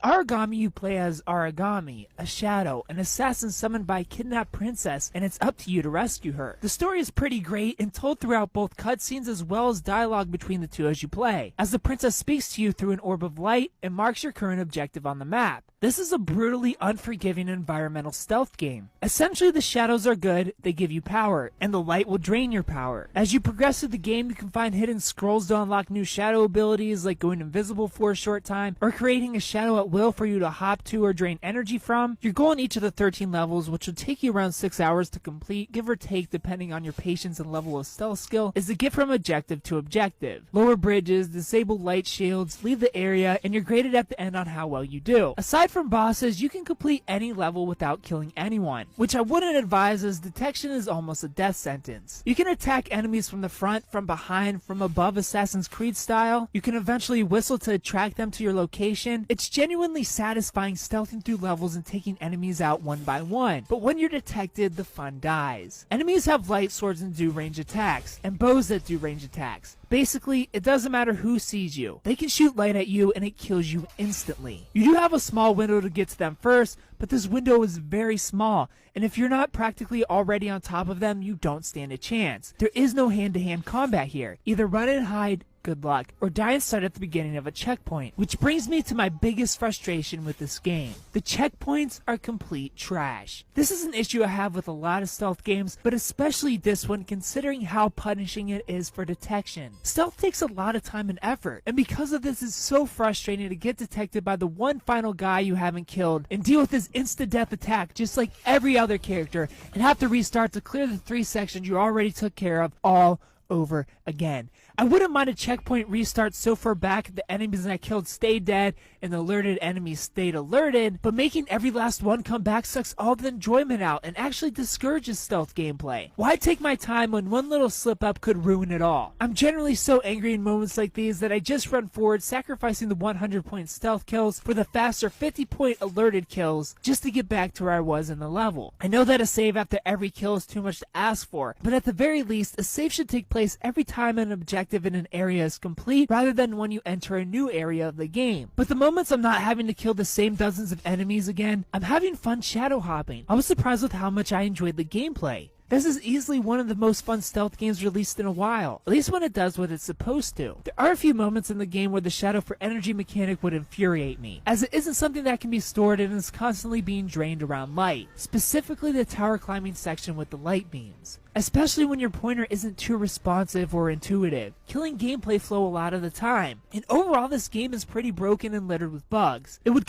Aragami, you play as Aragami, a shadow, an assassin summoned by a kidnapped princess, and it's up to you to rescue her. The story is pretty great and told throughout both cutscenes as well as dialogue between the two as you play, as the princess speaks to you through an orb of light and marks your current objective on the map. This is a brutally unforgiving environmental stealth game. Essentially, the shadows are good, they give you power, and the light will drain your power. As you progress through the game, you can find hidden scrolls to unlock new shadow abilities like going invisible for a short time, or creating a shadow at will for you to hop to or drain energy from. Your goal in each of the 13 levels, which will take you around 6 hours to complete, give or take depending on your patience and level of stealth skill, is to get from objective to objective. Lower bridges, disable light shields, leave the area, and you're graded at the end on how well you do. Aside from bosses, you can complete any level without killing anyone, which I wouldn't advise as detection is almost a death sentence. You can attack enemies from the front, from behind, from above Assassin's Creed style. You can eventually whistle to attract them to your location. It's genuinely satisfying stealthing through levels and taking enemies out one by one, but when you're detected, the fun dies. Enemies have light swords and do range attacks, and bows that do range attacks. Basically, it doesn't matter who sees you. They can shoot light at you and it kills you instantly. You do have a small window to get to them first, but this window is very small, and if you're not practically already on top of them, you don't stand a chance. There is no hand-to-hand combat here. Either run and hide, good luck, or die inside at the beginning of a checkpoint. Which brings me to my biggest frustration with this game. The checkpoints are complete trash. This is an issue I have with a lot of stealth games, but especially this one considering how punishing it is for detection. Stealth takes a lot of time and effort, and because of this it's so frustrating to get detected by the one final guy you haven't killed and deal with his insta-death attack just like every other character and have to restart to clear the 3 sections you already took care of all over again. I wouldn't mind a checkpoint restart so far back the enemies I killed stayed dead and the alerted enemies stayed alerted, but making every last one come back sucks all the enjoyment out and actually discourages stealth gameplay. Why take my time when one little slip up could ruin it all? I'm generally so angry in moments like these that I just run forward, sacrificing the 100-point stealth kills for the faster 50-point alerted kills just to get back to where I was in the level. I know that a save after every kill is too much to ask for, but at the very least a save should take place every time an objective in an area is complete rather than when you enter a new area of the game. But the moments I'm not having to kill the same dozens of enemies again, I'm having fun shadow hopping. I was surprised with how much I enjoyed the gameplay. This is easily one of the most fun stealth games released in a while, at least when it does what it's supposed to. There are a few moments in the game where the shadow for energy mechanic would infuriate me, as it isn't something that can be stored and is constantly being drained around light, specifically the tower climbing section with the light beams. Especially when your pointer isn't too responsive or intuitive, killing gameplay flow a lot of the time. And overall this game is pretty broken and littered with bugs. It would